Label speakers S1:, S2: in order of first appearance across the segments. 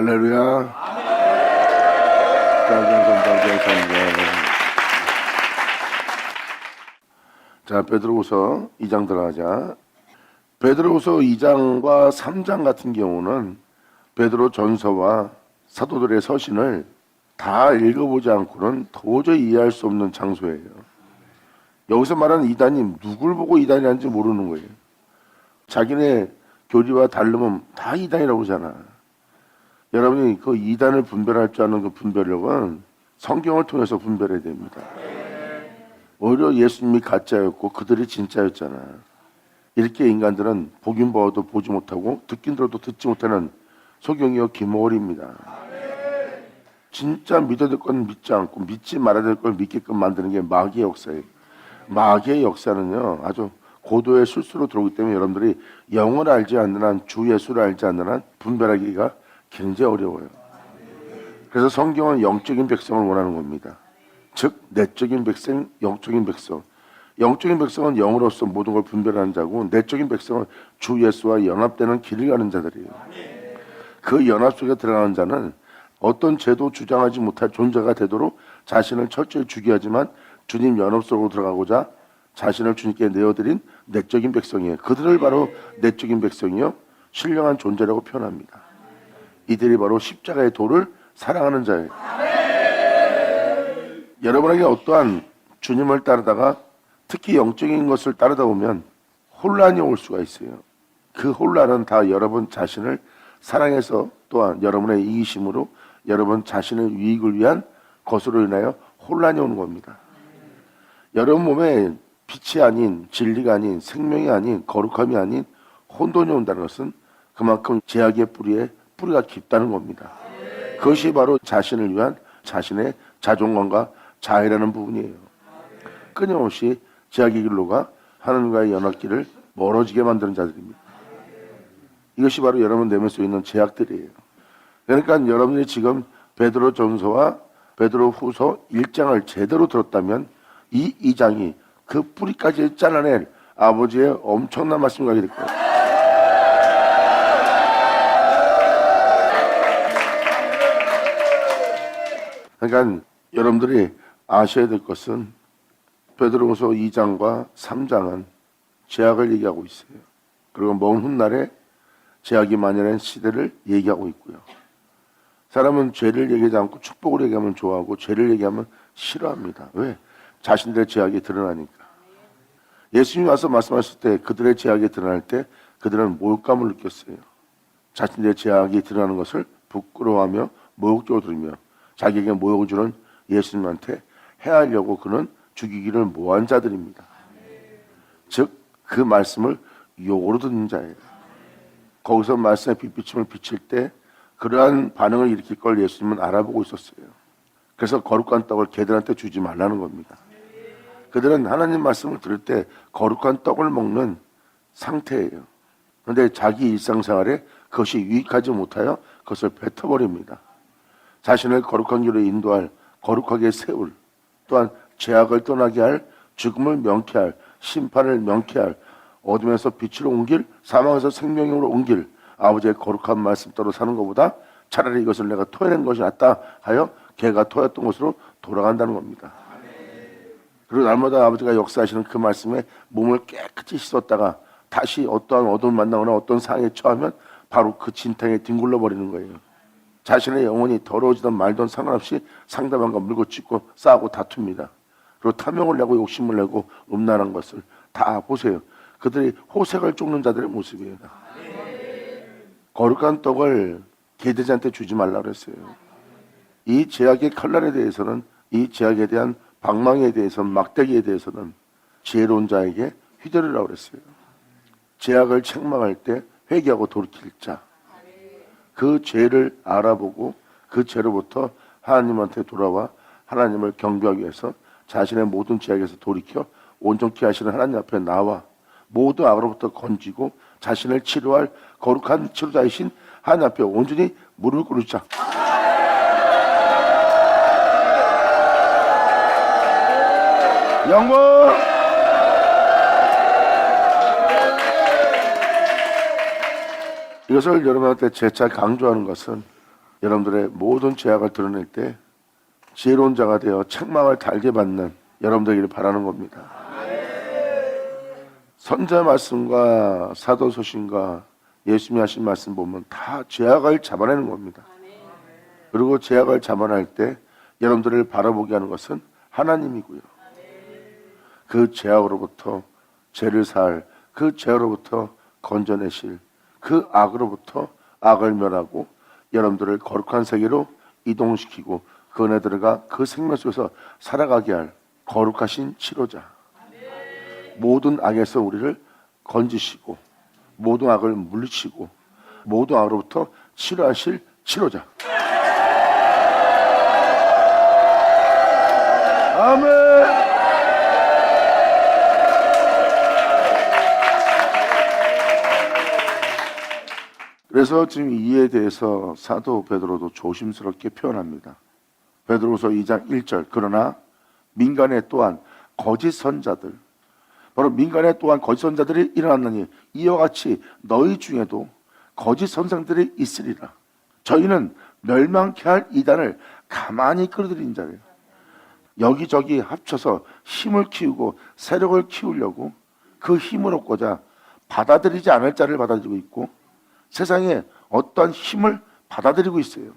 S1: 할렐루야. 자, 베드로후서 2장 들어가자. 베드로후서 2장과 3장 같은 경우는 베드로 전서와 사도들의 서신을 다 읽어보지 않고는 도저히 이해할 수 없는 장소예요. 여기서 말하는 이단이 누굴 보고 이단이라는지 모르는 거예요. 자기네 교리와 다르면 다 이단이라고 하잖아. 여러분이 그 이단을 분별할 줄 아는 그 분별력은 성경을 통해서 분별해야 됩니다. 오히려 예수님이 가짜였고 그들이 진짜였잖아. 이렇게 인간들은 보긴 봐도 보지 못하고 듣긴 들어도 듣지 못하는 소경이요 기모리입니다. 진짜 믿어야 될 건 믿지 않고 믿지 말아야 될 걸 믿게끔 만드는 게 마귀의 역사예요. 마귀의 역사는요 아주 고도의 실수로 들어오기 때문에 여러분들이 영을 알지 않는 한, 주 예수를 알지 않는 한 분별하기가 굉장히 어려워요. 그래서 성경은 영적인 백성을 원하는 겁니다. 즉 내적인 백성, 영적인 백성. 영적인 백성은 영으로서 모든 걸 분별하는 자고, 내적인 백성은 주 예수와 연합되는 길을 가는 자들이에요. 그 연합 속에 들어가는 자는 어떤 죄도 주장하지 못할 존재가 되도록 자신을 철저히 주기하지만 주님 연합 속으로 들어가고자 자신을 주님께 내어드린 내적인 백성이에요. 그들을 바로 내적인 백성이요 신령한 존재라고 표현합니다. 이들이 바로 십자가의 도를 사랑하는 자예요. 여러분에게 어떠한 주님을 따르다가 특히 영적인 것을 따르다 보면 혼란이 올 수가 있어요. 그 혼란은 다 여러분 자신을 사랑해서 또한 여러분의 이기심으로 여러분 자신의 유익을 위한 것으로 인하여 혼란이 오는 겁니다. 여러분 몸에 빛이 아닌, 진리가 아닌, 생명이 아닌, 거룩함이 아닌 혼돈이 온다는 것은 그만큼 제약의 뿌리가 깊다는 겁니다. 그것이 바로 자신을 위한 자신의 자존감과 자애라는 부분이에요. 끊임없이 제약의 길로가 하나님과의 연합길을 멀어지게 만드는 자들입니다. 이것이 바로 여러분 내면 속에 있는 제약들이에요. 그러니까 여러분이 지금 베드로 전서와 베드로 후서 1장을 제대로 들었다면 이 2장이 그 뿌리까지 잘라낼 아버지의 엄청난 말씀을 가게 될 거예요. 그러니까 여러분들이 아셔야 될 것은 베드로후서 2장과 3장은 죄악을 얘기하고 있어요. 그리고 먼 훗날에 죄악이 만연한 시대를 얘기하고 있고요. 사람은 죄를 얘기하지 않고 축복을 얘기하면 좋아하고 죄를 얘기하면 싫어합니다. 왜? 자신들의 죄악이 드러나니까. 예수님이 와서 말씀하실 때 그들의 죄악이 드러날 때 그들은 모욕감을 느꼈어요. 자신들의 죄악이 드러나는 것을 부끄러워하며 모욕적으로 들으며 자기에게 모욕을 주는 예수님한테 해하려고 그는 죽이기를 모한 자들입니다. 즉 그 말씀을 욕으로 듣는 자예요. 거기서 말씀의 빛비침을 비칠 때 그러한 반응을 일으킬 걸 예수님은 알아보고 있었어요. 그래서 거룩한 떡을 걔들한테 주지 말라는 겁니다. 그들은 하나님 말씀을 들을 때 거룩한 떡을 먹는 상태예요. 그런데 자기 일상생활에 그것이 유익하지 못하여 그것을 뱉어버립니다. 자신을 거룩한 길로 인도할, 거룩하게 세울, 또한 죄악을 떠나게 할, 죽음을 명쾌할, 심판을 명쾌할, 어둠에서 빛으로 옮길, 사망에서 생명으로 옮길 아버지의 거룩한 말씀 따로 사는 것보다 차라리 이것을 내가 토해낸 것이 낫다 하여 걔가 토했던 것으로 돌아간다는 겁니다. 그리고 날마다 아버지가 역사하시는 그 말씀에 몸을 깨끗이 씻었다가 다시 어떠한 어둠을 만나거나 어떤 상황에 처하면 바로 그 진탕에 뒹굴러 버리는 거예요. 자신의 영혼이 더러워지든 말든 상관없이 상대방과 물고 찢고 싸우고 다툽니다. 그리고 탐욕을 내고 욕심을 내고 음란한 것을 다 보세요. 그들이 호색을 쫓는 자들의 모습이에요. 거룩한 떡을 개돼지한테 주지 말라 그랬어요. 이 제약의 칼날에 대해서는, 이 제약에 대한 방망이에 대해서는, 막대기에 대해서는 지혜로운 자에게 휘두르라고 그랬어요. 제약을 책망할 때 회개하고 돌이킬 자, 그 죄를 알아보고 그 죄로부터 하나님한테 돌아와 하나님을 경배하기 위해서 자신의 모든 죄악에서 돌이켜 온전케 하시는 하나님 앞에 나와 모든 악으로부터 건지고 자신을 치료할 거룩한 치료자이신 하나님 앞에 온전히 무릎을 꿇자. 영광! 이것을 여러분한테 재차 강조하는 것은 여러분들의 모든 죄악을 드러낼 때 지혜로운 자가 되어 책망을 달게 받는 여러분들에게 바라는 겁니다. 선지자 말씀과 사도서신과 예수님이 하신 말씀 보면 다 죄악을 잡아내는 겁니다. 그리고 죄악을 잡아낼 때 여러분들을 바라보게 하는 것은 하나님이고요. 그 죄악으로부터 죄를 살, 그 죄로부터 건져내실, 그 악으로부터 악을 멸하고 여러분들을 거룩한 세계로 이동시키고 그 안에 들어가 그 생명 속에서 살아가게 할 거룩하신 치료자. 모든 악에서 우리를 건지시고 모든 악을 물리치고 모든 악으로부터 치료하실 치료자. 아멘. 그래서 지금 이에 대해서 사도 베드로도 조심스럽게 표현합니다. 베드로서 2장 1절 그러나 민간에 또한 거짓 선자들 바로 민간에 또한 거짓 선자들이 일어났느니 이와 같이 너희 중에도 거짓 선생들이 있으리라. 저희는 멸망케 할 이단을 가만히 끌어들인 자예요. 여기저기 합쳐서 힘을 키우고 세력을 키우려고 그 힘을 얻고자 받아들이지 않을 자를 받아들이고 있고 세상에 어떠한 힘을 받아들이고 있어요.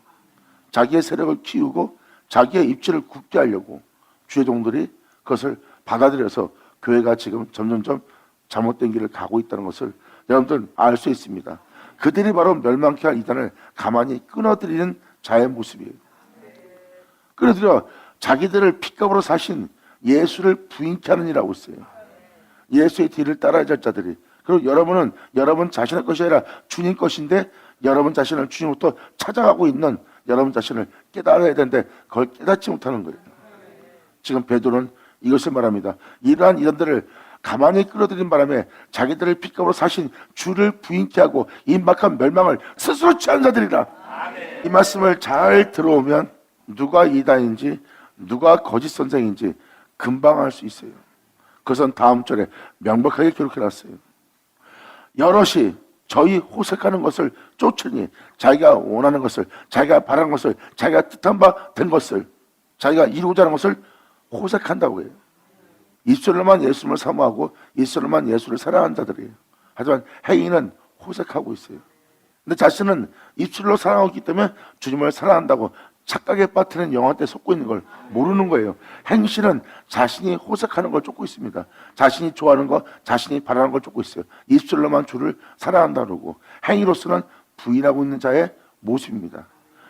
S1: 자기의 세력을 키우고 자기의 입지를 굳게 하려고 주의 종들이 그것을 받아들여서 교회가 지금 점점점 잘못된 길을 가고 있다는 것을 여러분들 알 수 있습니다. 그들이 바로 멸망케 할 이단을 가만히 끊어들이는 자의 모습이에요. 끊어들여 자기들을 핏값으로 사신 예수를 부인케 하는 일하고 있어요. 예수의 뒤를 따라야 할 자들이. 그리고 여러분은 여러분 자신의 것이 아니라 주님 것인데 여러분 자신을 주님부터 찾아가고 있는 여러분 자신을 깨달아야 되는데 그걸 깨닫지 못하는 거예요. 지금 베드로는 이것을 말합니다. 이러한 이단들을 가만히 끌어들인 바람에 자기들을 핏값으로 사신 주를 부인케 하고 임박한 멸망을 스스로 취한 자들이라. 이 말씀을 잘 들어오면 누가 이단인지 누가 거짓 선생인지 금방 알 수 있어요. 그것은 다음 절에 명백하게 기록해놨어요. 여럿이 저희 호색하는 것을 쫓으니 자기가 원하는 것을 자기가 바라는 것을 자기가 뜻한 바 된 것을 자기가 이루고자 하는 것을 호색한다고 해요. 입술로만 예수님을 사모하고 입술로만 예수를 사랑하는 자들이에요. 하지만 행위는 호색하고 있어요. 근데 자신은 입술로 사랑하고 있기 때문에 주님을 사랑한다고 착각에 빠뜨리는 영혼한테 속고 있는 걸 모르는 거예요. 행실은 자신이 호색하는 걸 쫓고 있습니다. 자신이 좋아하는 거, 자신이 바라는 걸 쫓고 있어요. 입술로만 주를 사랑한다 그러고 행위로서는 부인하고 있는 자의 모습입니다.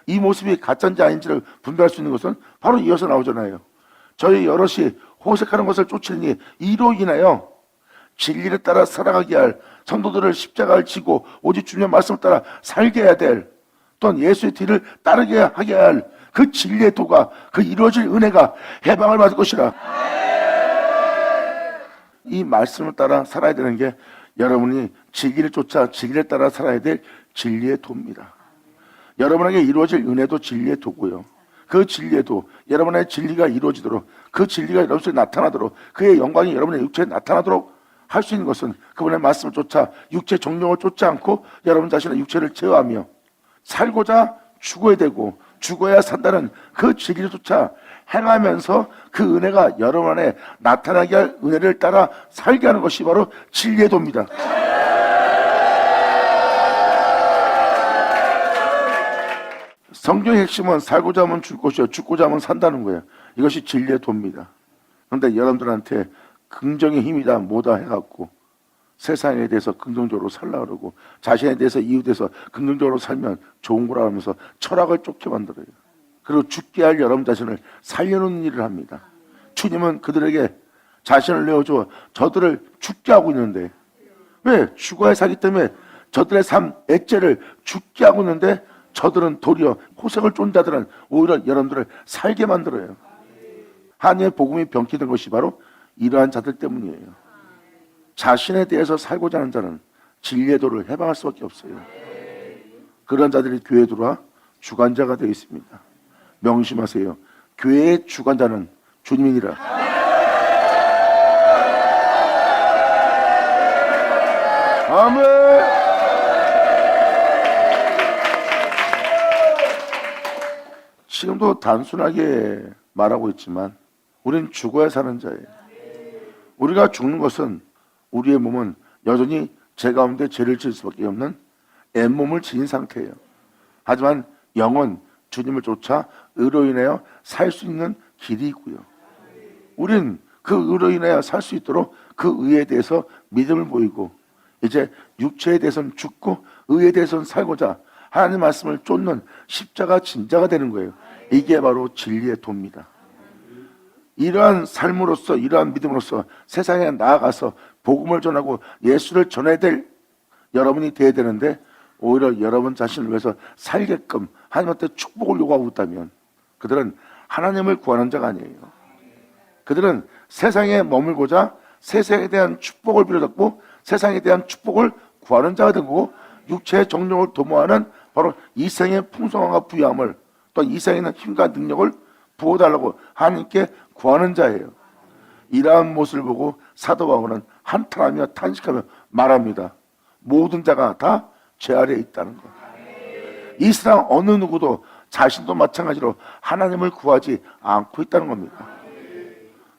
S1: 이 모습이 가짜인지 아닌지를 분별할 수 있는 것은 바로 이어서 나오잖아요. 저희 여럿이 호색하는 것을 쫓으니 이로 인하여 진리를 따라 살아가게 할 성도들을 십자가를 지고 오직 주님의 말씀을 따라 살게 해야 될 또한 예수의 뒤를 따르게 하게 할 그 진리의 도가 그 이루어질 은혜가 해방을 받을 것이라. 이 말씀을 따라 살아야 되는 게 여러분이 진리를 쫓아 진리를 따라 살아야 될 진리의 도입니다. 여러분에게 이루어질 은혜도 진리의 도고요. 그 진리의 도, 여러분의 진리가 이루어지도록 그 진리가 여러분에게 나타나도록 그의 영광이 여러분의 육체에 나타나도록 할 수 있는 것은 그분의 말씀을 쫓아 육체 정욕을 쫓지 않고 여러분 자신의 육체를 제어하며 살고자 죽어야 되고 죽어야 산다는 그 진리를 쫓아 행하면서 그 은혜가 여러분 안에 나타나게 할 은혜를 따라 살게 하는 것이 바로 진리의 도입니다. 성경의 핵심은 살고자 하면 죽을 것이요 죽고자 하면 산다는 거예요. 이것이 진리의 도입니다. 그런데 여러분들한테 긍정의 힘이다 뭐다 해갖고 세상에 대해서 긍정적으로 살라 그러고 자신에 대해서 이유에 대해서 긍정적으로 살면 좋은 거라 하면서 철학을 쫓게 만들어요. 그리고 죽게 할 여러분 자신을 살려놓는 일을 합니다. 주님은 그들에게 자신을 내어줘 저들을 죽게 하고 있는데 왜? 죽어야 사기 때문에 저들의 삶 액제를 죽게 하고 있는데 저들은 도리어 호색을 쫓는 자들은 오히려 여러분들을 살게 만들어요. 하나님의 복음이 병기된 것이 바로 이러한 자들 때문이에요. 자신에 대해서 살고자 하는 자는 진리의 도를 해방할 수밖에 없어요. 그런 자들이 교회에 들어와 주관자가 되어 있습니다. 명심하세요. 교회의 주관자는 주님이니라. 아멘. 지금도 단순하게 말하고 있지만 우린 죽어야 사는 자예요. 우리가 죽는 것은 우리의 몸은 여전히 죄 가운데 죄를 지을 수밖에 없는 앤몸을 지닌 상태예요. 하지만 영은 주님을 쫓아 의로 인하여 살 수 있는 길이 있고요. 우린 그 의로 인하여 살 수 있도록 그 의에 대해서 믿음을 보이고 이제 육체에 대해서는 죽고 의에 대해서는 살고자 하나님의 말씀을 쫓는 십자가 진자가 되는 거예요. 이게 바로 진리의 도입니다. 이러한 삶으로서 이러한 믿음으로서 세상에 나아가서 복음을 전하고 예수를 전해야 될 여러분이 되어야 되는데 오히려 여러분 자신을 위해서 살게끔 하나님한테 축복을 요구하고 있다면 그들은 하나님을 구하는 자가 아니에요. 그들은 세상에 머물고자 세상에 대한 축복을 빌어잡고 세상에 대한 축복을 구하는 자가 된 거고 육체의 정욕을 도모하는 바로 이 생의 풍성함과 부유함을 또 이 생에 있는 힘과 능력을 부어달라고 하나님께 구하는 자예요. 이러한 모습을 보고 사도 바울은 한탄하며 탄식하며 말합니다. 모든 자가 다 죄 아래에 있다는 것. 이 세상 어느 누구도 자신도 마찬가지로 하나님을 구하지 않고 있다는 겁니다.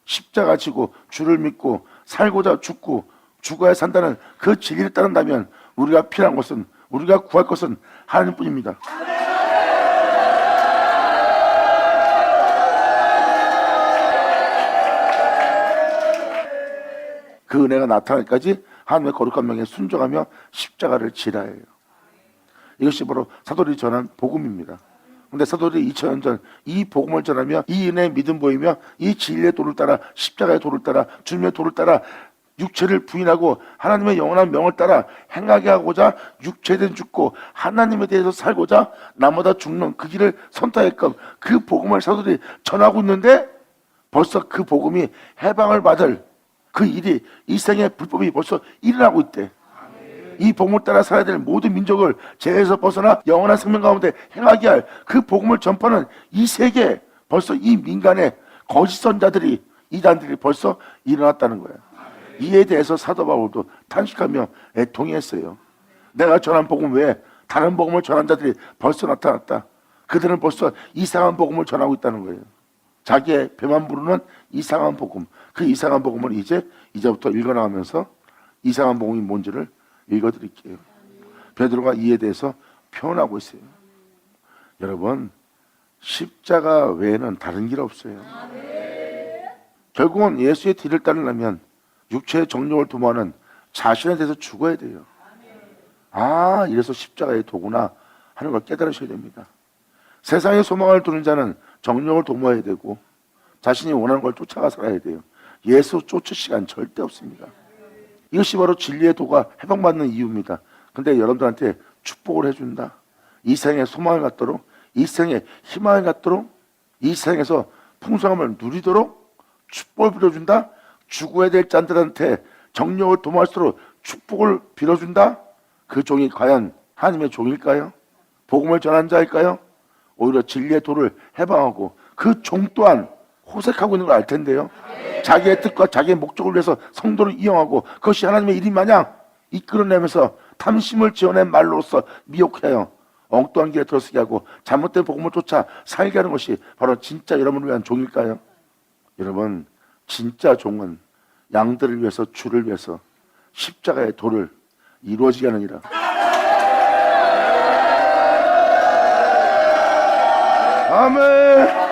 S1: 십자가 지고 주를 믿고 살고자 죽고 죽어야 산다는 그 진리를 따른다면 우리가 필요한 것은 우리가 구할 것은 하나님뿐입니다. 그 은혜가 나타나기까지 하나님의 거룩한 명에 순종하며 십자가를 지라 해요. 이것이 바로 사도들이 전한 복음입니다. 근데 사도들이 2000년 전 이 복음을 전하며 이 은혜의 믿음 보이며 이 진리의 도를 따라 십자가의 도를 따라 주님의 도를 따라 육체를 부인하고 하나님의 영원한 명을 따라 행하게 하고자 육체에 대해 죽고 하나님에 대해서 살고자 나보다 죽는 그 길을 선택했건 그 복음을 사도들이 전하고 있는데 벌써 그 복음이 해방을 받을 그 일이 이 생의 불법이 벌써 일어나고 있대. 이 복음을 따라 살아야 될 모든 민족을 죄에서 벗어나 영원한 생명 가운데 행하게 할 그 복음을 전파하는 이 세계 벌써 이 민간의 거짓 선자들이 이단들이 벌써 일어났다는 거예요. 이에 대해서 사도 바울도 탄식하며 애통했어요. 내가 전한 복음 외에 다른 복음을 전한 자들이 벌써 나타났다. 그들은 벌써 이상한 복음을 전하고 있다는 거예요. 자기의 배만 부르는 이상한 복음. 그 이상한 복음을 이제부터 읽어나가면서 이상한 복음이 뭔지를 읽어드릴게요. 베드로가 이에 대해서 표현하고 있어요. 여러분, 십자가 외에는 다른 길 없어요. 결국은 예수의 뒤를 따르려면 육체의 정욕을 도모하는 자신에 대해서 죽어야 돼요. 아, 이래서 십자가의 도구나 하는 걸 깨달으셔야 됩니다. 세상의 소망을 두는 자는 정욕을 도모해야 되고 자신이 원하는 걸 쫓아가 살아야 돼요. 예수 쫓을 시간 절대 없습니다. 이것이 바로 진리의 도가 해방받는 이유입니다. 근데 여러분들한테 축복을 해준다. 이 생에 소망을 갖도록, 이 생에 희망을 갖도록, 이 생에서 풍성함을 누리도록 축복을 빌어준다. 죽어야 될 자들한테 정욕을 도모할수록 축복을 빌어준다. 그 종이 과연 하나님의 종일까요? 복음을 전한 자일까요? 오히려 진리의 도를 해방하고 그 종 또한 호색하고 있는 걸 알 텐데요. 자기의 뜻과 자기의 목적을 위해서 성도를 이용하고 그것이 하나님의 일인 마냥 이끌어내면서 탐심을 지어낸 말로써 미혹하여 엉뚱한 길에 들어서게 하고 잘못된 복음을 쫓아 살게 하는 것이 바로 진짜 여러분을 위한 종일까요? 여러분, 진짜 종은 양들을 위해서 주를 위해서 십자가의 도를 이루어지게 하느니라. 아멘.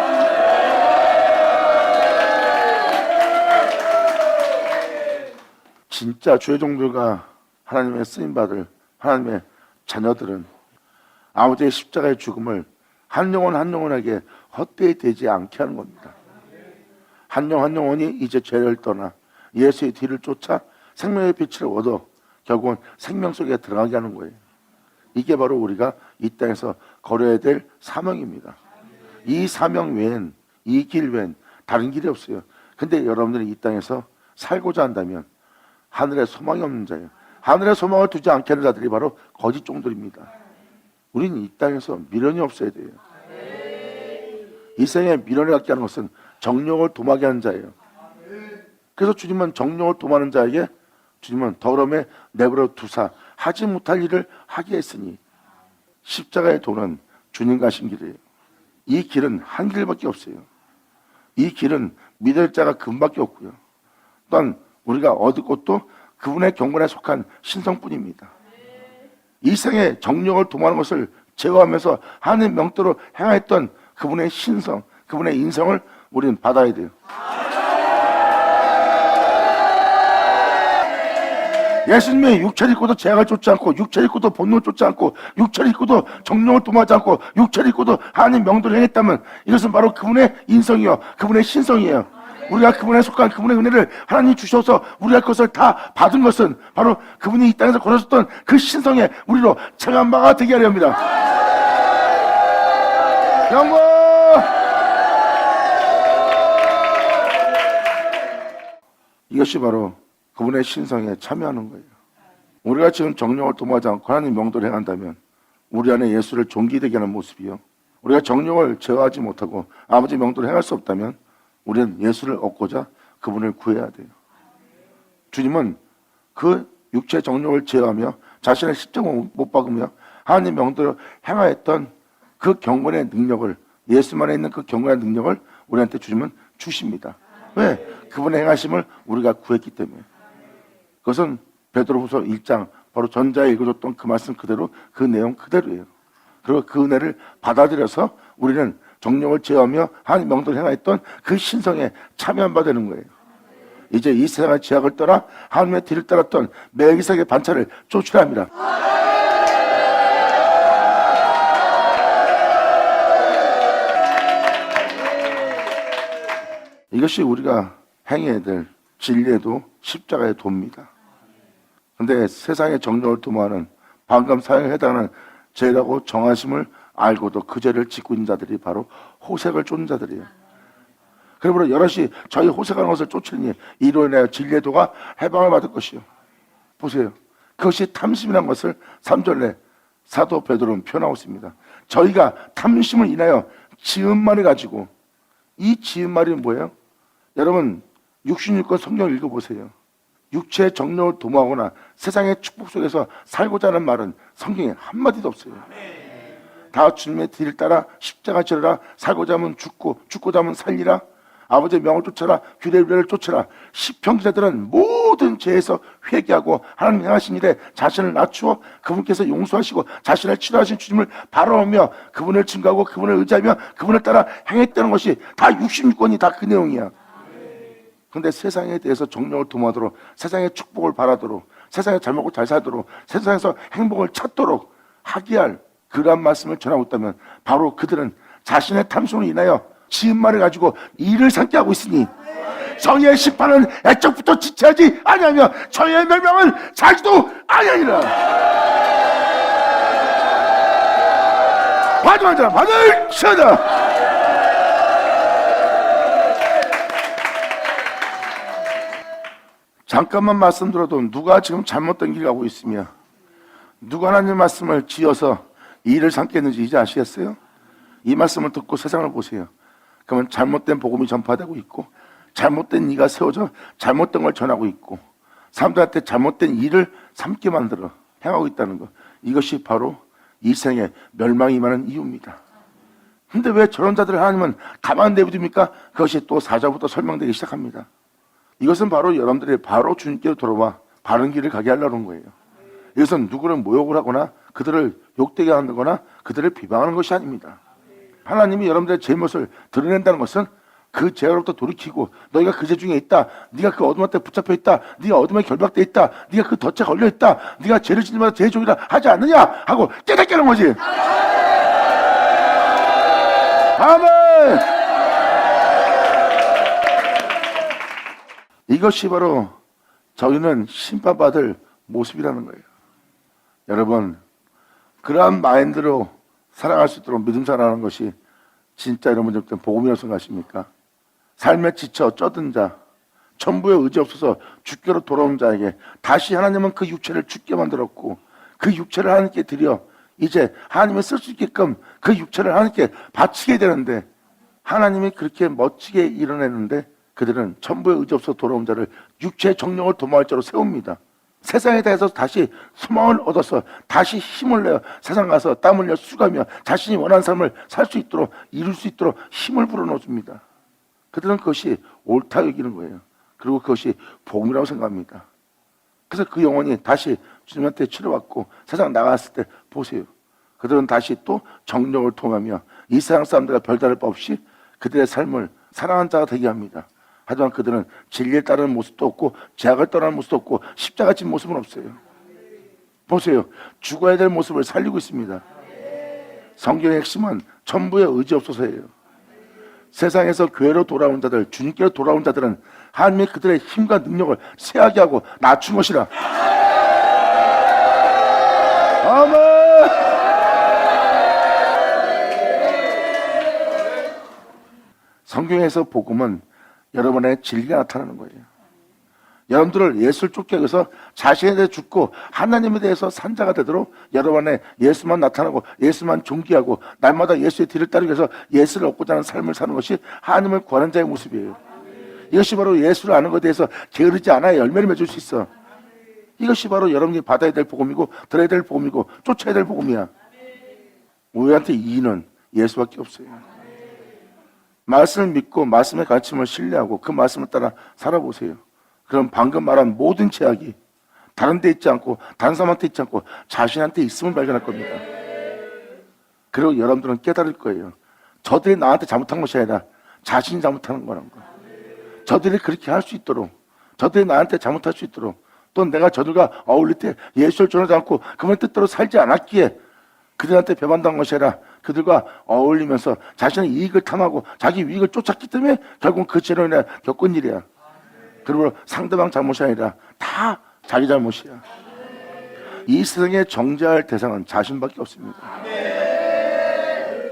S1: 진짜 주의 종들과 하나님의 쓰임받을 하나님의 자녀들은 아버지의 십자가의 죽음을 한 영혼 한 영혼에게 헛되이 되지 않게 하는 겁니다. 한 영혼 한 영혼이 이제 죄를 떠나 예수의 뒤를 쫓아 생명의 빛을 얻어 결국은 생명 속에 들어가게 하는 거예요. 이게 바로 우리가 이 땅에서 걸어야 될 사명입니다. 이 사명 외엔, 이 길 외엔 다른 길이 없어요. 근데 여러분들이 이 땅에서 살고자 한다면 하늘에 소망이 없는 자예요. 하늘에 소망을 두지 않게 하는 자들이 바로 거짓 종들입니다. 우리는 이 땅에서 미련이 없어야 돼요. 이 생에 미련을 갖게 하는 것은 정욕을 도모하게 하는 자예요. 그래서 주님은 정욕을 도모하는 자에게 주님은 더러움에 내버려 두사 하지 못할 일을 하게 했으니 십자가의 도는 주님 가신 길이에요. 이 길은 한 길밖에 없어요. 이 길은 믿을 자가 그분밖에 없고요. 또한 우리가 얻을 것도 그분의 경건에 속한 신성뿐입니다. 이 세상의 정욕을 도모하는 것을 제어하면서 하나님 명대로 행하였던 그분의 신성, 그분의 인성을 우리는 받아야 돼요. 예수님의 육체를 입고도 제약을 쫓지 않고, 육체를 입고도 본능을 쫓지 않고, 육체를 입고도 정욕을 도모하지 않고, 육체를 입고도 하나님 명도를 행했다면 이것은 바로 그분의 인성이요, 그분의 신성이에요. 우리가 그분에 속한 그분의 은혜를 하나님이 주셔서 우리가 그것을 다 받은 것은 바로 그분이 이 땅에서 걸어섰던 그 신성에 우리로 체감 바가 되게 하려 합니다. 영광! 이것이 바로 그분의 신성에 참여하는 거예요. 우리가 지금 정욕을 도모하지 않고 하나님 명도를 행한다면 우리 안에 예수를 존귀되게 하는 모습이요, 우리가 정욕을 제어하지 못하고 아버지 명도를 행할 수 없다면 우리는 예수를 얻고자 그분을 구해야 돼요. 주님은 그 육체 정욕을 제어하며 자신의 십자가 못 박으며 하나님 명도를 행하였던 그 경건의 능력을, 예수만에 있는 그 경건의 능력을 우리한테 주님은 주십니다. 왜? 그분의 행하심을 우리가 구했기 때문에. 그것은 베드로후서 1장 바로 전자에 읽어줬던 그 말씀 그대로, 그 내용 그대로예요. 그리고 그 은혜를 받아들여서 우리는 정욕을 제어하며 하나님 명도를 행하였던 그 신성에 참여한 바 되는 거예요. 이제 이 세상의 제약을 떠나 하나님의 뒤를 따랐던 멜기세덱의 반차를 쫓으려 합니다. 이것이 우리가 행해야 될 진리에도 십자가의 도입니다. 그런데 세상의 정욕을 도모하는 방금 사형에 해당하는 죄라고 정하심을 알고도 그 죄를 짓고 있는 자들이 바로 호색을 쫓는 자들이에요. 그러므로 여럿이 저희 호색하는 것을 쫓으니 이로 인하여 진리의 도가 해방을 받을 것이요. 보세요. 그것이 탐심이라는 것을 3절에 사도 베드로는 표현하고 있습니다. 저희가 탐심을 인하여 지은 말을 가지고, 이 지은 말이 뭐예요? 여러분 66권 성경을 읽어보세요. 육체의 정욕을 도모하거나 세상의 축복 속에서 살고자 하는 말은 성경에 한마디도 없어요. 다 주님의 뒤를 따라 십자가 지르라, 살고자 하면 죽고, 죽고자 하면 살리라, 아버지의 명을 쫓아라, 규례의 를 쫓아라. 시편 기자들은 모든 죄에서 회개하고 하나님 행하신 일에 자신을 낮추어 그분께서 용서하시고 자신을 치료하신 주님을 바라보며 그분을 증거하고 그분을 의지하며 그분을 따라 행했다는 것이 다 66권이 다 그 내용이야. 그런데 세상에 대해서 정욕을 도모하도록, 세상의 축복을 바라도록, 세상에 잘 먹고 잘 살도록, 세상에서 행복을 찾도록 하게 할 그러한 말씀을 전하고 있다면 바로 그들은 자신의 탐심으로 인하여 지은 말을 가지고 일을 삼게 하고 있으니 저희의 심판은 애적부터 지체하지 아니하며 저희의 멸망은 자기도 아니하니라. 받으면 자라 받을지어다. 잠깐만 말씀드려도 누가 지금 잘못된 길 가고 있으며 누가 하나님 말씀을 지어서 일을 삼겠는지 이제 아시겠어요? 이 말씀을 듣고 세상을 보세요. 그러면 잘못된 복음이 전파되고 있고, 잘못된 이가 세워져 잘못된 걸 전하고 있고, 사람들한테 잘못된 일을 삼게 만들어 행하고 있다는 것, 이것이 바로 이 생에 멸망이 임하는 이유입니다. 근데 왜 저런 자들을 하나님은 가만 내버립니까? 그것이 또 4절부터 설명되기 시작합니다. 이것은 바로 여러분들이 바로 주님께로 돌아와 바른 길을 가게 하려는 거예요. 이것은 누구를 모욕을 하거나 그들을 욕되게 한다거나 그들을 비방하는 것이 아닙니다. 하나님이 여러분들의 죄못을 드러낸다는 것은 그 죄로부터 돌이키고, 너희가 그 죄 중에 있다, 네가 그 어둠한테 붙잡혀 있다, 네가 어둠에 결박돼 있다, 네가 그 덫에 걸려 있다, 네가 죄를 짓는 마다 죄의 종이라 하지 않느냐 하고 깨닫게 하는 거지. 아멘. 이것이 바로 저희는 심판받을 모습이라는 거예요. 여러분, 그러한 마인드로 살아갈 수 있도록 믿음 살아가는 것이 진짜 여러분들 복음이라고 생각하십니까? 삶에 지쳐 쩌든 자, 천부에 의지 없어서 주께로 돌아온 자에게 다시 하나님은 그 육체를 죽게 만들었고, 그 육체를 하나님께 드려 이제 하나님이 쓸 수 있게끔 그 육체를 하나님께 바치게 되는데, 하나님이 그렇게 멋지게 이뤄냈는데 그들은 천부에 의지 없어서 돌아온 자를 육체의 정령을 도모할 자로 세웁니다. 세상에 대해서 다시 소망을 얻어서 다시 힘을 내어 세상 가서 땀 흘려 수가며 자신이 원하는 삶을 살 수 있도록 이룰 수 있도록 힘을 불어넣어줍니다. 그들은 그것이 옳다 여기는 거예요. 그리고 그것이 복음이라고 생각합니다. 그래서 그 영혼이 다시 주님한테 치료받고 세상 나갔을 때 보세요. 그들은 다시 또 정력을 통하며 이 세상 사람들과 별다를 바 없이 그들의 삶을 사랑하는 자가 되게 합니다. 하지만 그들은 진리에 따르는 모습도 없고 죄악을 떠나는 모습도 없고 십자가 진 모습은 없어요. 보세요. 죽어야 될 모습을 살리고 있습니다. 성경의 핵심은 전부의 의지 없어서예요. 세상에서 교회로 돌아온 자들, 주님께로 돌아온 자들은 하나님이 그들의 힘과 능력을 쇠하게 하고 낮춘 것이라. 아멘. 성경에서 복음은 여러분의 진리가 나타나는 거예요. 여러분들을 예수를 쫓기 위해서 자신에 대해 죽고 하나님에 대해서 산자가 되도록 여러분의 예수만 나타나고 예수만 존귀하고 날마다 예수의 뒤를 따르기 위해서 예수를 얻고자 하는 삶을 사는 것이 하나님을 구하는 자의 모습이에요. 이것이 바로 예수를 아는 것에 대해서 게으르지 않아야 열매를 맺을 수 있어. 이것이 바로 여러분이 받아야 될 복음이고 들어야 될 복음이고 쫓아야 될 복음이야. 우리한테 이의는 예수밖에 없어요. 말씀을 믿고 말씀의 가르침을 신뢰하고 그 말씀을 따라 살아보세요. 그럼 방금 말한 모든 죄악이 다른 데 있지 않고 다른 사람한테 있지 않고 자신한테 있음을 발견할 겁니다. 그리고 여러분들은 깨달을 거예요. 저들이 나한테 잘못한 것이 아니라 자신이 잘못하는 거라는 거. 저들이 그렇게 할 수 있도록, 저들이 나한테 잘못할 수 있도록, 또 내가 저들과 어울릴 때 예수를 전하지 않고 그분의 뜻대로 살지 않았기에 그들한테 배반당한 것이 아니라 그들과 어울리면서 자신의 이익을 탐하고 자기 이익을 쫓았기 때문에 결국 그 죄로 인해 겪은 일이야. 그리고 상대방 잘못이 아니라 다 자기 잘못이야. 이 세상에 정죄할 대상은 자신밖에 없습니다.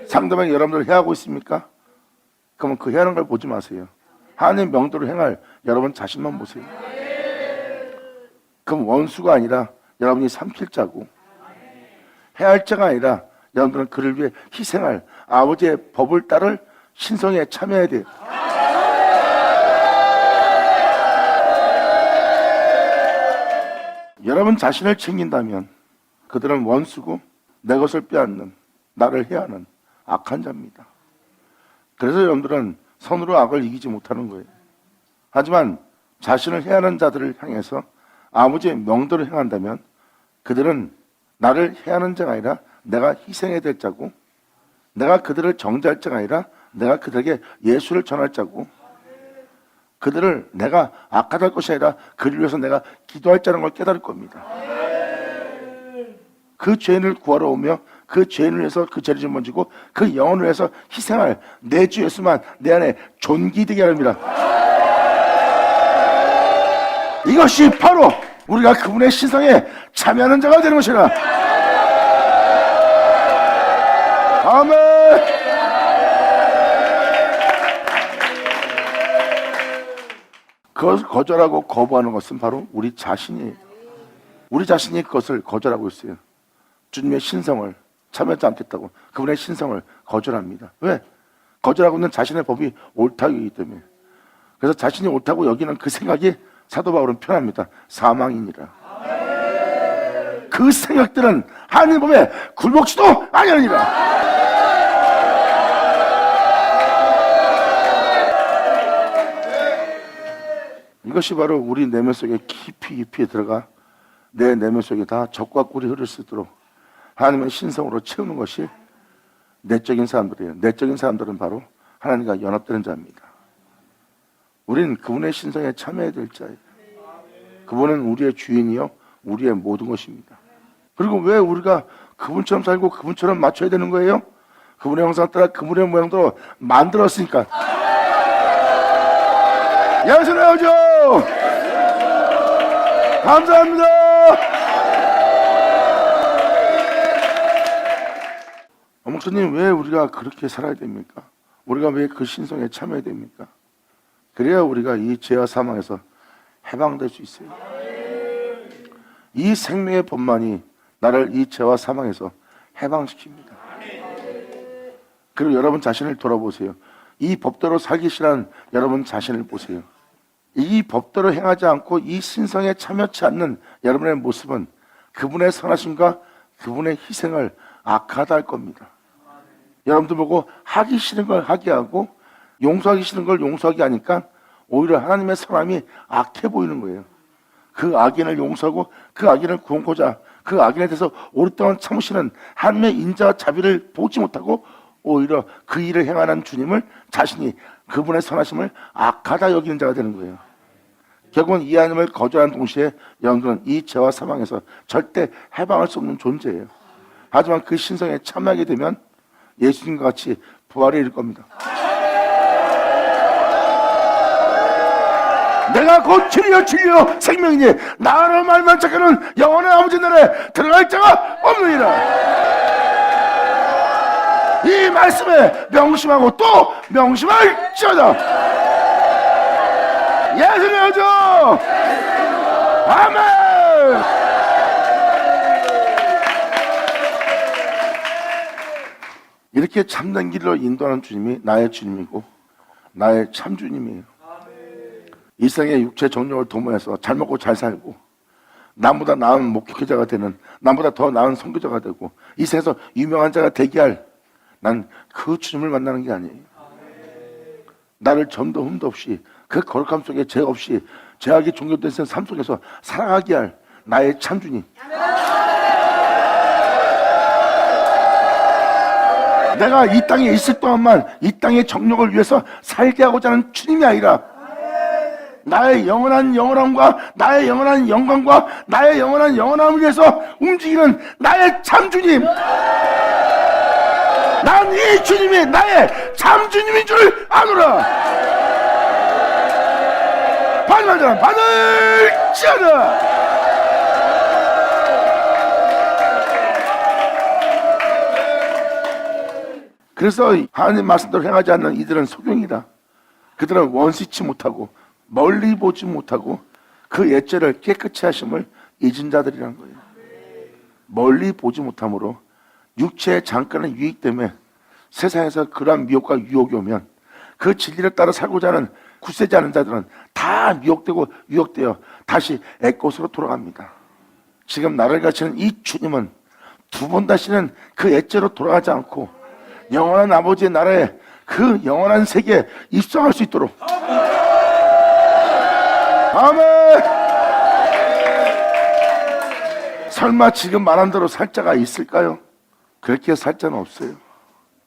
S1: 상대방이 여러분들 해하고 있습니까? 그러면 그 해하는 걸 보지 마세요. 하나님의 명도를 행할 여러분 자신만 보세요. 그럼 원수가 아니라 여러분이 삼킬 자고 해할 자가 아니라 여러분들은 그를 위해 희생할 아버지의 법을 따를 신성에 참여해야 돼요. 여러분 자신을 챙긴다면 그들은 원수고 내 것을 빼앗는 나를 해하는 악한 자입니다. 그래서 여러분들은 선으로 악을 이기지 못하는 거예요. 하지만 자신을 해하는 자들을 향해서 아버지의 명도를 행한다면 그들은 나를 해하는 자가 아니라 내가 희생해야 될 자고 내가 그들을 정죄할 자가 아니라 내가 그들에게 예수를 전할 자고 그들을 내가 악하다 할 것이 아니라 그를 위해서 내가 기도할 자라는 걸 깨달을 겁니다. 그 죄인을 구하러 오며 그 죄인을 위해서 그 죄를 짊어지고 그 영혼을 위해서 희생할 내 주 예수만 내 안에 존귀되게 합니다. 이것이 바로 우리가 그분의 신성에 참여하는 자가 되는 것이라. 아멘. 그것을 거절하고 거부하는 것은 바로 우리 자신이에요. 우리 자신이 그것을 거절하고 있어요. 주님의 신성을 참여하지 않겠다고 그분의 신성을 거절합니다. 왜? 거절하고 있는 자신의 법이 옳다고 여기기 때문에. 그래서 자신이 옳다고 여기는 그 생각이 사도 바울은 편합니다. 사망이니라. 그 생각들은 하나님 법에 굴복치도 아니하니라. 이것이 바로 우리 내면 속에 깊이 들어가 내 내면 속에 다 적과 꿀이 흐를 수 있도록 하나님의 신성으로 채우는 것이 내적인 사람들이에요. 내적인 사람들은 바로 하나님과 연합되는 자입니다. 우리는 그분의 신성에 참여해야 될 자예요. 그분은 우리의 주인이요 우리의 모든 것입니다. 그리고 왜 우리가 그분처럼 살고 그분처럼 맞춰야 되는 거예요? 그분의 형상 따라 그분의 모양대로 만들었으니까. 양손해야죠. 감사합니다. 목사님, 왜 우리가 그렇게 살아야 됩니까? 우리가 왜 그 신성에 참여해야 됩니까? 그래야 우리가 이 죄와 사망에서 해방될 수 있어요. 이 생명의 법만이 나를 이 죄와 사망에서 해방시킵니다. 그리고 여러분 자신을 돌아보세요. 이 법대로 살기 싫어하는 여러분 자신을 보세요. 이 법대로 행하지 않고 이 신성에 참여치 않는 여러분의 모습은 그분의 선하심과 그분의 희생을 악하다 할 겁니다. 여러분들 보고 하기 싫은 걸 하게 하고 용서하기 싫은 걸 용서하게 하니까 오히려 하나님의 선함이 악해 보이는 거예요. 그 악인을 용서하고 그 악인을 구원코자 그 악인에 대해서 오랫동안 참으시는 하나님의 인자와 자비를 보지 못하고 오히려 그 일을 행하는 주님을 자신이 그분의 선하심을 악하다 여기는 자가 되는 거예요. 결국은 이 하나님을 거절하는 동시에 여러분들은 이 죄와 사망에서 절대 해방할 수 없는 존재예요. 하지만 그 신성에 참여하게 되면 예수님과 같이 부활에 이를 겁니다. 내가 곧 진리요 진리요 생명이니 나로 말만 자기는 영원의 아버지 나라에 들어갈 자가 없느니라. 이 말씀에 명심하고 또 명심할지어다. 예수님 여주 아멘. 이렇게 참된 길로 인도하는 주님이 나의 주님이고 나의 참 주님이에요. 이 세상의 육체 정욕을 도모해서 잘 먹고 잘 살고 남보다 나은 목회자가 되는, 남보다 더 나은 선교자가 되고 이 세상에서 유명한 자가 되게 할, 난 그 주님을 만나는 게 아니에요. 나를 점도 흠도 없이 그 거룩함 속에 죄 없이 죄악이 종교된 삶 속에서 살아가게 할 나의 참 주님. 내가 이 땅에 있을 동안만 이 땅의 정욕을 위해서 살게 하고자 하는 주님이 아니라 나의 영원한 영원함과 나의 영원한 영광과 나의 영원한 영원함을 위해서 움직이는 나의 참 주님. 난 이 주님이 나의 참 주님인 줄 아노라. 받는 자는 받을지어다. 그래서 하나님 말씀대로 행하지 않는 이들은 소경이다. 그들은 원시치 못하고 멀리 보지 못하고 그 옛죄를 깨끗이 하심을 잊은 자들이라는 거예요. 멀리 보지 못함으로 육체의 잠깐의 유익 때문에 세상에서 그러한 미혹과 유혹이 오면 그 진리를 따라 살고자 하는 굳세지 않은 자들은 다 미혹되고 유혹되어 다시 옛것으로 돌아갑니다. 지금 나를 가르치는 이 주님은 두 번 다시는 그 옛죄로 돌아가지 않고 영원한 아버지의 나라에 그 영원한 세계에 입성할 수 있도록. 아멘. 설마 지금 말한 대로 살 자가 있을까요? 그렇게 살 자는 없어요.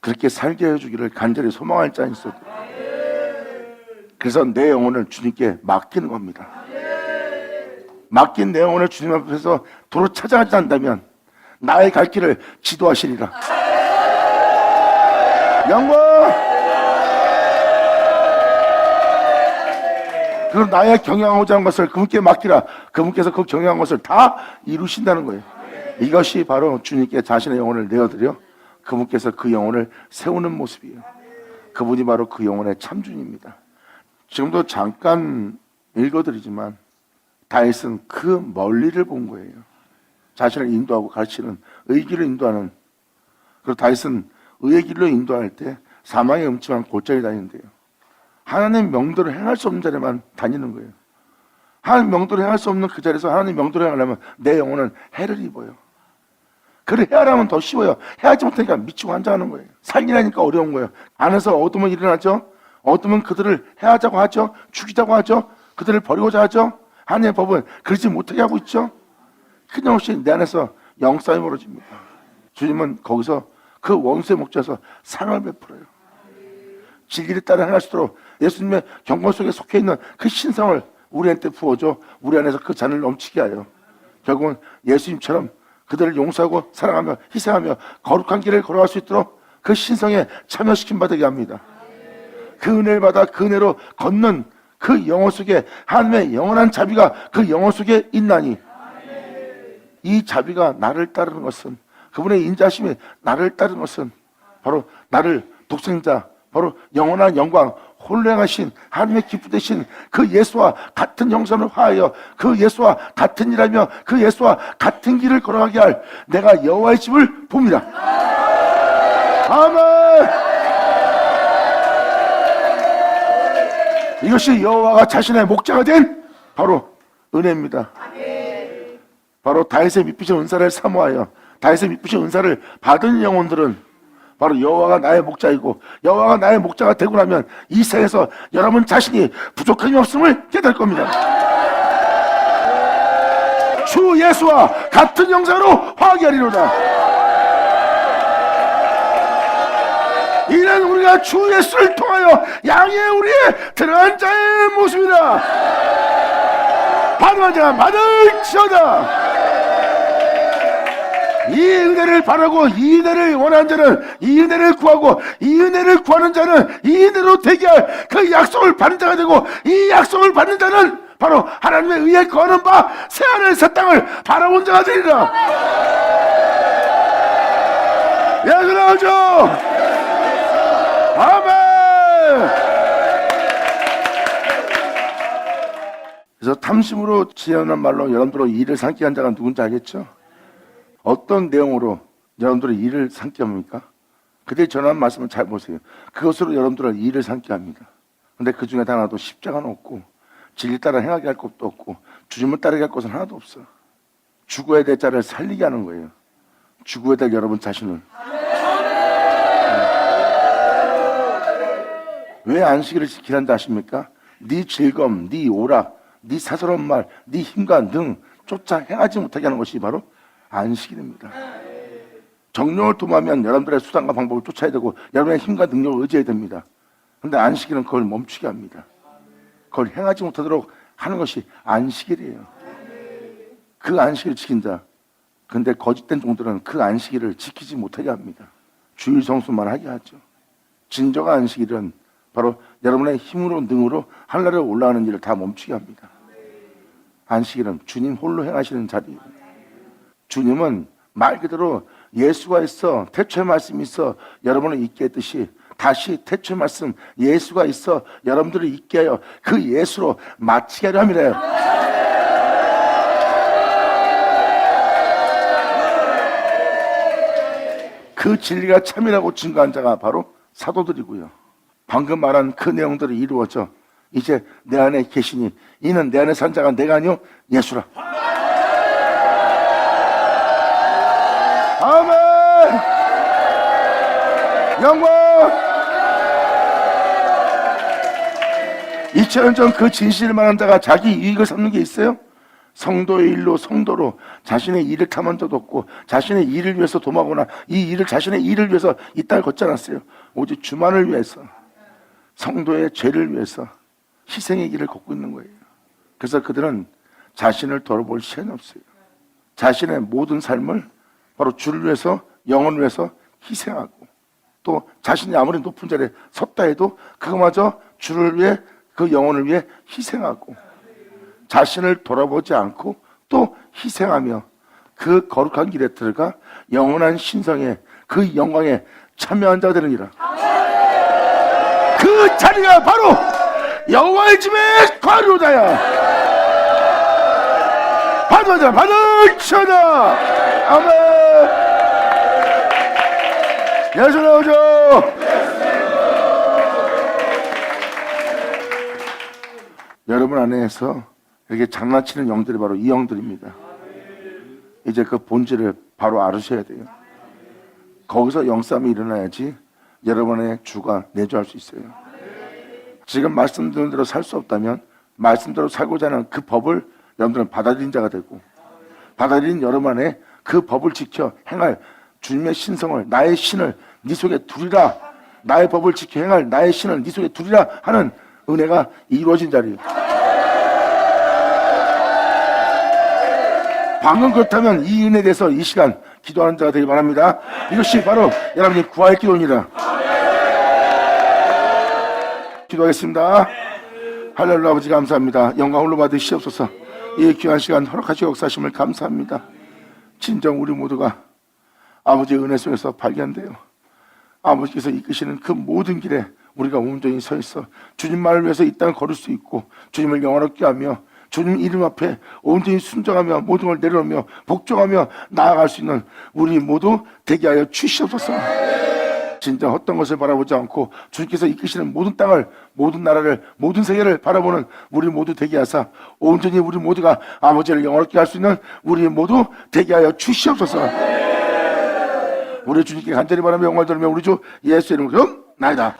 S1: 그렇게 살게 해주기를 간절히 소망할 자는 있어도. 그래서 내 영혼을 주님께 맡기는 겁니다. 맡긴 내 영혼을 주님 앞에서 도로 찾아가지 않는다면 나의 갈 길을 지도하시리라. 영광. 그리고 나의 경영하고자 하는 것을 그분께 맡기라. 그분께서 그 경영한 것을 다 이루신다는 거예요. 이것이 바로 주님께 자신의 영혼을 내어드려 그분께서 그 영혼을 세우는 모습이에요. 그분이 바로 그 영혼의 참주님입니다. 지금도 잠깐 읽어드리지만 다윗은 그 멀리를 본 거예요. 자신을 인도하고 가르치는 의의 길로 인도하는. 그리고 다윗은 의의 길로 인도할 때 사망의 음침한 골짜기 다니는데요. 하나님 명도를 행할 수 없는 자리만 다니는 거예요. 하나님 명도를 행할 수 없는 그 자리에서 하나님 명도를 행하려면 내 영혼은 해를 입어요. 그래 해하라면 더 쉬워요. 해하지 못하니까 미치고 환장하는 거예요. 살기라니까 어려운 거예요. 안에서 어둠은 일어나죠. 어둠은 그들을 해하자고 하죠. 죽이자고 하죠. 그들을 버리고자 하죠. 하나님의 법은 그러지 못하게 하고 있죠. 끊임없이 내 안에서 영싸움이 벌어집니다. 주님은 거기서 그 원수의 목자에서 상을 베풀어요. 진리를 따라 행할 수 있도록 예수님의 경건 속에 속해 있는 그 신성을 우리한테 부어줘 우리 안에서 그 잔을 넘치게 하여 결국은 예수님처럼 그들을 용서하고 사랑하며 희생하며 거룩한 길을 걸어갈 수 있도록 그 신성에 참여시킴 받게 합니다. 그 은혜를 받아 그 은혜로 걷는 그 영혼 속에 하나님의 영원한 자비가 그 영혼 속에 있나니 이 자비가 나를 따르는 것은 그분의 인자심이 나를 따르는 것은 바로 나를 독생자 바로 영원한 영광 홀령하신 하나님의 기쁘 되신 그 예수와 같은 형상을 화하여 그 예수와 같은 일하며 그 예수와 같은 길을 걸어가게 할 내가 여호와의 집을 봅니다. 아멘. 이것이 여호와가 자신의 목자가 된 바로 은혜입니다. 바로 다윗의 밑부신 은사를 사모하여 다윗의 밑부신 은사를 받은 영혼들은 바로 여호와가 나의 목자이고 여호와가 나의 목자가 되고 나면 이 세상에서 여러분 자신이 부족함이 없음을 깨달을 겁니다. 주 예수와 같은 형상으로 화기하리로다. 이는 우리가 주 예수를 통하여 양의 우리의 들어간 자의 모습이다. 받은 자가 받을지어다. 이 은혜를 바라고 이 은혜를 원하는 자는 이 은혜를 구하고 이 은혜를 구하는 자는 이 은혜로 되게 할 그 약속을 받는 자가 되고 이 약속을 받는 자는 바로 하나님의 의에 거하는 바 새하늘 새 땅을 바라본 자가 되리라. 예수나오죠. 아멘. 그래서 탐심으로 지어낸 말로 여러분들로 이를 삼게 한 자가 누군지 알겠죠? 어떤 내용으로 여러분들의 일을 삼게 합니까? 그때 전한 말씀을 잘 보세요. 그것으로 여러분들의 일을 삼게 합니다. 근데 그 중에 하나도 십자가는 없고 진리 따라 행하게 할 것도 없고 주님을 따르게 할 것은 하나도 없어. 죽어야 될 자를 살리게 하는 거예요. 죽어야 될 여러분 자신을. 왜 안식일을 지키란다 아십니까? 네 즐거움, 네 오락, 네 사소한 말, 네 힘과 능 쫓아 행하지 못하게 하는 것이 바로 안식일입니다. 정령을 도모하면 여러분들의 수단과 방법을 쫓아야 되고 여러분의 힘과 능력을 의지해야 됩니다. 그런데 안식일은 그걸 멈추게 합니다. 그걸 행하지 못하도록 하는 것이 안식일이에요. 그 안식일을 지킨 자, 근데 거짓된 종들은 그 안식일을 지키지 못하게 합니다. 주일 성수만 하게 하죠. 진정한 안식일은 바로 여러분의 힘으로 능으로 하늘나라에 올라가는 일을 다 멈추게 합니다. 안식일은 주님 홀로 행하시는 자리예요. 주님은 말 그대로 예수가 있어 태초의 말씀이 있어 여러분을 있게 했듯이 다시 태초의 말씀 예수가 있어 여러분들을 있게 하여 그 예수로 마치게 하려 함이래요. 그 진리가 참이라고 증거한 자가 바로 사도들이고요. 방금 말한 그 내용들이 이루어져 이제 내 안에 계시니 이는 내 안에 산 자가 내가 아니요 예수라. 아멘. 영광. 2000년 전 그 진실을 말한 자가 자기 이익을 삼는 게 있어요? 성도의 일로 성도로 자신의 일을 탐한 적도 없고 자신의 일을 위해서 도마거나 이 일을 자신의 일을 위해서 이 땅을 걷지 않았어요. 오직 주만을 위해서 성도의 죄를 위해서 희생의 길을 걷고 있는 거예요. 그래서 그들은 자신을 돌아볼 시간이 없어요. 자신의 모든 삶을 바로 주를 위해서 영혼을 위해서 희생하고 또 자신이 아무리 높은 자리에 섰다 해도 그거마저 주를 위해 그 영혼을 위해 희생하고 자신을 돌아보지 않고 또 희생하며 그 거룩한 길에 들어가 영원한 신성의 그 영광에 참여한 자가 되느니라. 그 자리가 바로 여호와의 집에 거하리로다야. 받으자 받을지어다. 아멘. 예수 나오죠. 여러분 안에서 이렇게 장난치는 영들이 바로 이 영들입니다. 이제 그 본질을 바로 알으셔야 돼요. 거기서 영싸움이 일어나야지 여러분의 주가 내주할 수 있어요. 지금 말씀드린 대로 살 수 없다면 말씀대로 살고자 하는 그 법을 여러분들은 받아들인 자가 되고 받아들인 여러분 안에 그 법을 지켜 행할 주님의 신성을 나의 신을 네 속에 두리라. 나의 법을 지켜 행할 나의 신을 네 속에 두리라 하는 은혜가 이루어진 자리예요. 방금 그렇다면 이 은혜에 대해서 이 시간 기도하는 자가 되기 바랍니다. 이것이 바로 여러분이 구할 기도입니다. 기도하겠습니다. 할렐루야. 아버지 감사합니다. 영광 홀로 받으시옵소서. 이 귀한 시간 허락하시고 역사하심을 감사합니다. 진정 우리 모두가 아버지의 은혜 속에서 발견돼요. 아버지께서 이끄시는 그 모든 길에 우리가 온전히 서 있어 주님만을 위해서 이 땅을 걸을 수 있고 주님을 영원롭게 하며 주님 이름 앞에 온전히 순종하며 모든 걸 내려놓으며 복종하며 나아갈 수 있는 우리 모두 되게 하여 주시옵소서. 진짜 헛된 것을 바라보지 않고 주님께서 이끄시는 모든 땅을, 모든 나라를, 모든 세계를 바라보는 우리 모두 되게 하사 온전히 우리 모두가 아버지를 영원롭게 할 수 있는 우리 모두 되게 하여 주시옵소서. 우리 주님께 간절히 바라며 영광을 돌리며 우리 주 예수 이름으로 나이다.